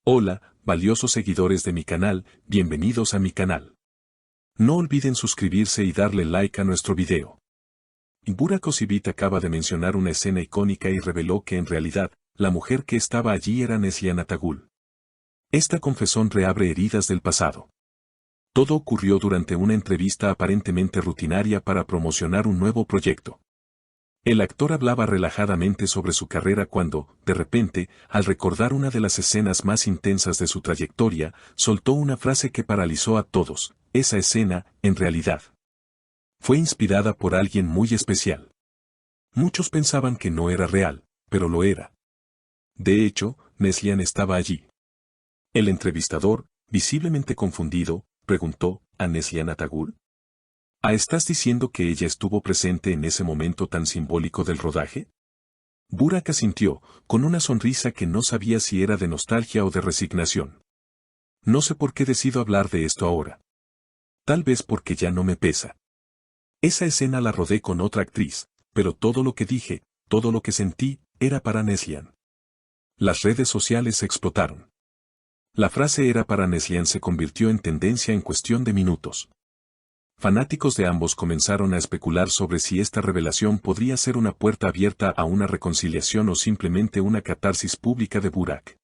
Hola, valiosos seguidores de mi canal, bienvenidos a mi canal. No olviden suscribirse y darle like a nuestro video. Burak Özçivit acaba de mencionar una escena icónica y reveló que en realidad, la mujer que estaba allí era Neslihan Atagül. Esta confesión reabre heridas del pasado. Todo ocurrió durante una entrevista aparentemente rutinaria para promocionar un nuevo proyecto. El actor hablaba relajadamente sobre su carrera cuando, de repente, al recordar una de las escenas más intensas de su trayectoria, soltó una frase que paralizó a todos. Esa escena, en realidad, fue inspirada por alguien muy especial. Muchos pensaban que no era real, pero lo era. De hecho, Neslihan estaba allí. El entrevistador, visiblemente confundido, preguntó, ¿a Neslihan Atagül? ¿Estás diciendo que ella estuvo presente en ese momento tan simbólico del rodaje? Burak asintió, con una sonrisa que no sabía si era de nostalgia o de resignación. No sé por qué decido hablar de esto ahora. Tal vez porque ya no me pesa. Esa escena la rodé con otra actriz, pero todo lo que dije, todo lo que sentí, era para Neslihan. Las redes sociales explotaron. La frase era para Neslihan se convirtió en tendencia en cuestión de minutos. Fanáticos de ambos comenzaron a especular sobre si esta revelación podría ser una puerta abierta a una reconciliación o simplemente una catarsis pública de Burak.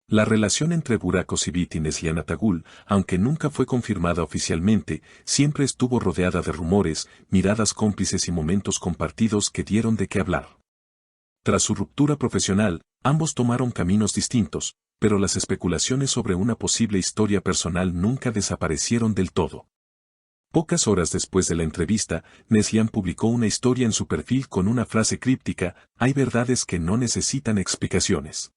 La relación entre Burak Özçivit y Neslihan Atagül, aunque nunca fue confirmada oficialmente, siempre estuvo rodeada de rumores, miradas cómplices y momentos compartidos que dieron de qué hablar. Tras su ruptura profesional, ambos tomaron caminos distintos, pero las especulaciones sobre una posible historia personal nunca desaparecieron del todo. Pocas horas después de la entrevista, Neslihan publicó una historia en su perfil con una frase críptica: hay verdades que no necesitan explicaciones.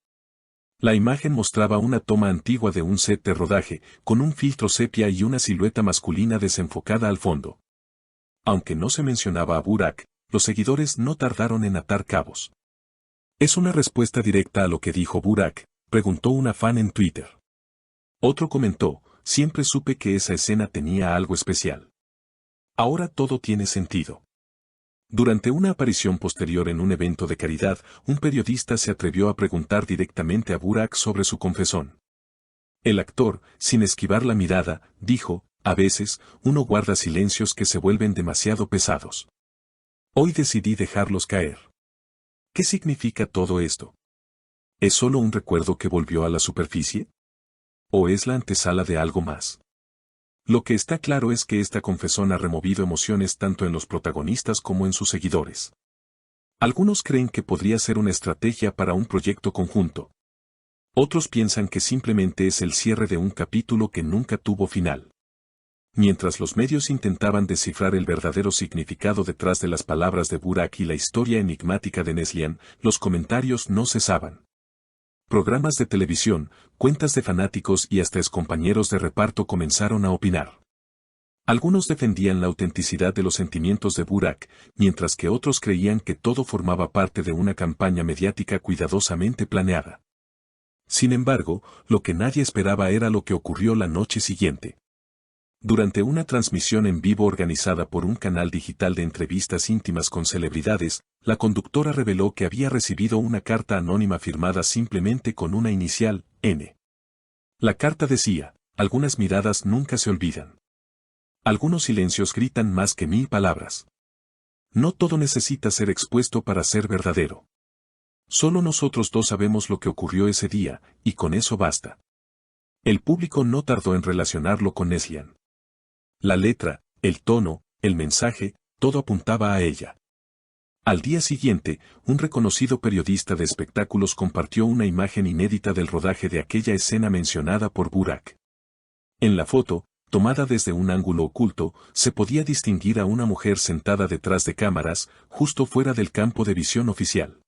La imagen mostraba una toma antigua de un set de rodaje, con un filtro sepia y una silueta masculina desenfocada al fondo. Aunque no se mencionaba a Burak, los seguidores no tardaron en atar cabos. ¿Es una respuesta directa a lo que dijo Burak?, preguntó una fan en Twitter. Otro comentó: siempre supe que esa escena tenía algo especial. Ahora todo tiene sentido. Durante una aparición posterior en un evento de caridad, un periodista se atrevió a preguntar directamente a Burak sobre su confesión. El actor, sin esquivar la mirada, dijo: a veces, uno guarda silencios que se vuelven demasiado pesados. Hoy decidí dejarlos caer. ¿Qué significa todo esto? ¿Es solo un recuerdo que volvió a la superficie? ¿O es la antesala de algo más? Lo que está claro es que esta confesión ha removido emociones tanto en los protagonistas como en sus seguidores. Algunos creen que podría ser una estrategia para un proyecto conjunto. Otros piensan que simplemente es el cierre de un capítulo que nunca tuvo final. Mientras los medios intentaban descifrar el verdadero significado detrás de las palabras de Burak y la historia enigmática de Neslihan, los comentarios no cesaban. Programas de televisión, cuentas de fanáticos y hasta excompañeros de reparto comenzaron a opinar. Algunos defendían la autenticidad de los sentimientos de Burak, mientras que otros creían que todo formaba parte de una campaña mediática cuidadosamente planeada. Sin embargo, lo que nadie esperaba era lo que ocurrió la noche siguiente. Durante una transmisión en vivo organizada por un canal digital de entrevistas íntimas con celebridades, la conductora reveló que había recibido una carta anónima firmada simplemente con una inicial, N. La carta decía: algunas miradas nunca se olvidan. Algunos silencios gritan más que 1000 palabras. No todo necesita ser expuesto para ser verdadero. Solo nosotros dos sabemos lo que ocurrió ese día, y con eso basta. El público no tardó en relacionarlo con Neslihan. La letra, el tono, el mensaje, todo apuntaba a ella. Al día siguiente, un reconocido periodista de espectáculos compartió una imagen inédita del rodaje de aquella escena mencionada por Burak. En la foto, tomada desde un ángulo oculto, se podía distinguir a una mujer sentada detrás de cámaras, justo fuera del campo de visión oficial.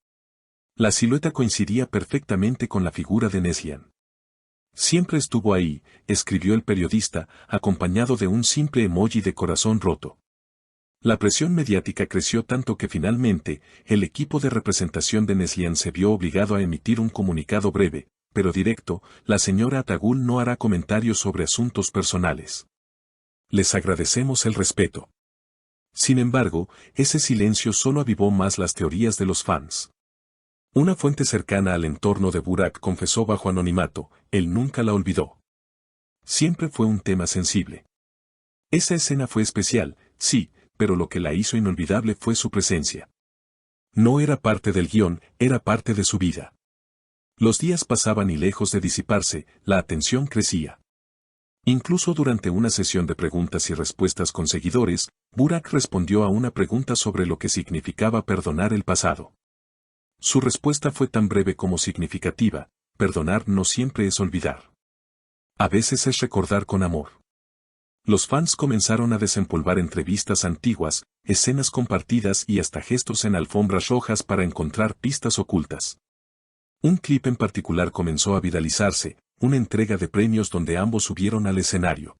La silueta coincidía perfectamente con la figura de Neslihan. Siempre estuvo ahí, escribió el periodista, acompañado de un simple emoji de corazón roto. La presión mediática creció tanto que finalmente, el equipo de representación de Neslihan se vio obligado a emitir un comunicado breve, pero directo: la señora Atagül no hará comentarios sobre asuntos personales. Les agradecemos el respeto. Sin embargo, ese silencio solo avivó más las teorías de los fans. Una fuente cercana al entorno de Burak confesó bajo anonimato, él nunca la olvidó. Siempre fue un tema sensible. Esa escena fue especial, sí, pero lo que la hizo inolvidable fue su presencia. No era parte del guión, era parte de su vida. Los días pasaban y lejos de disiparse, la atención crecía. Incluso durante una sesión de preguntas y respuestas con seguidores, Burak respondió a una pregunta sobre lo que significaba perdonar el pasado. Su respuesta fue tan breve como significativa: perdonar no siempre es olvidar. A veces es recordar con amor. Los fans comenzaron a desempolvar entrevistas antiguas, escenas compartidas y hasta gestos en alfombras rojas para encontrar pistas ocultas. Un clip en particular comenzó a viralizarse, una entrega de premios donde ambos subieron al escenario.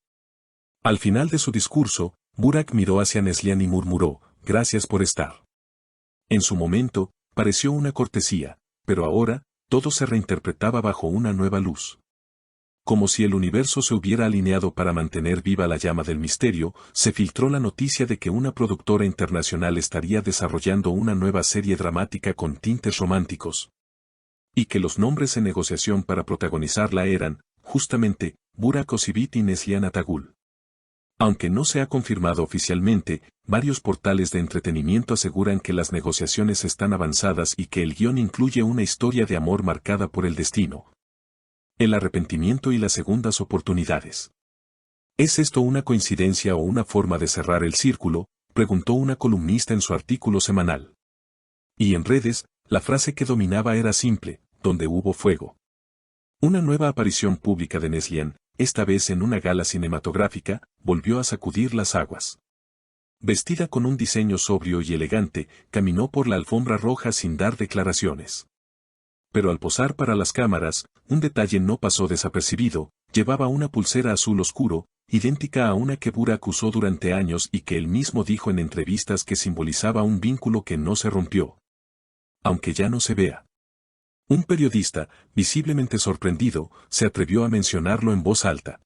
Al final de su discurso, Burak miró hacia Neslihan y murmuró, «Gracias por estar». En su momento, pareció una cortesía, pero ahora, todo se reinterpretaba bajo una nueva luz. Como si el universo se hubiera alineado para mantener viva la llama del misterio, se filtró la noticia de que una productora internacional estaría desarrollando una nueva serie dramática con tintes románticos. Y que los nombres en negociación para protagonizarla eran, justamente, Burak Özçivit y Neslihan Atagül. Aunque no se ha confirmado oficialmente, varios portales de entretenimiento aseguran que las negociaciones están avanzadas y que el guión incluye una historia de amor marcada por el destino, el arrepentimiento y las segundas oportunidades. ¿Es esto una coincidencia o una forma de cerrar el círculo?, preguntó una columnista en su artículo semanal. Y en redes, la frase que dominaba era simple: donde hubo fuego. Una nueva aparición pública de Neslihan, esta vez en una gala cinematográfica, volvió a sacudir las aguas. Vestida con un diseño sobrio y elegante, caminó por la alfombra roja sin dar declaraciones. Pero al posar para las cámaras, un detalle no pasó desapercibido: llevaba una pulsera azul oscuro, idéntica a una que Burak usó durante años y que él mismo dijo en entrevistas que simbolizaba un vínculo que no se rompió, aunque ya no se vea. Un periodista, visiblemente sorprendido, se atrevió a mencionarlo en voz alta.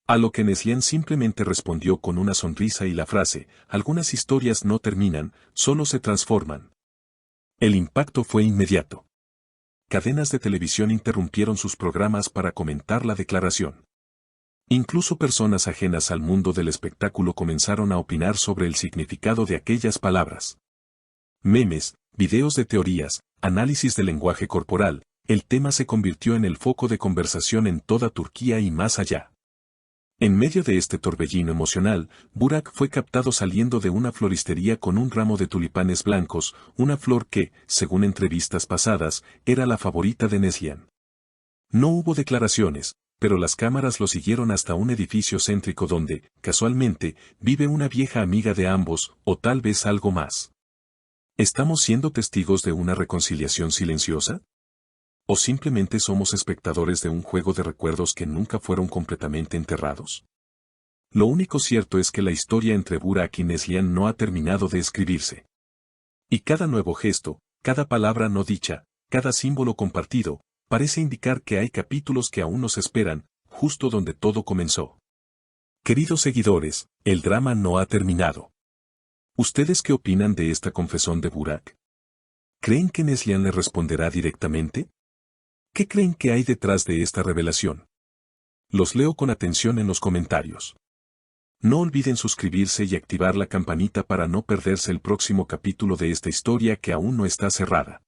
A lo que Neslihan simplemente respondió con una sonrisa y la frase: algunas historias no terminan, solo se transforman. El impacto fue inmediato. Cadenas de televisión interrumpieron sus programas para comentar la declaración. Incluso personas ajenas al mundo del espectáculo comenzaron a opinar sobre el significado de aquellas palabras. Memes, videos de teorías, análisis del lenguaje corporal, el tema se convirtió en el foco de conversación en toda Turquía y más allá. En medio de este torbellino emocional, Burak fue captado saliendo de una floristería con un ramo de tulipanes blancos, una flor que, según entrevistas pasadas, era la favorita de Neslihan. No hubo declaraciones, pero las cámaras lo siguieron hasta un edificio céntrico donde, casualmente, vive una vieja amiga de ambos, o tal vez algo más. ¿Estamos siendo testigos de una reconciliación silenciosa? ¿O simplemente somos espectadores de un juego de recuerdos que nunca fueron completamente enterrados? Lo único cierto es que la historia entre Burak y Neslihan no ha terminado de escribirse. Y cada nuevo gesto, cada palabra no dicha, cada símbolo compartido, parece indicar que hay capítulos que aún nos esperan, justo donde todo comenzó. Queridos seguidores, el drama no ha terminado. ¿Ustedes qué opinan de esta confesión de Burak? ¿Creen que Neslihan le responderá directamente? ¿Qué creen que hay detrás de esta revelación? Los leo con atención en los comentarios. No olviden suscribirse y activar la campanita para no perderse el próximo capítulo de esta historia que aún no está cerrada.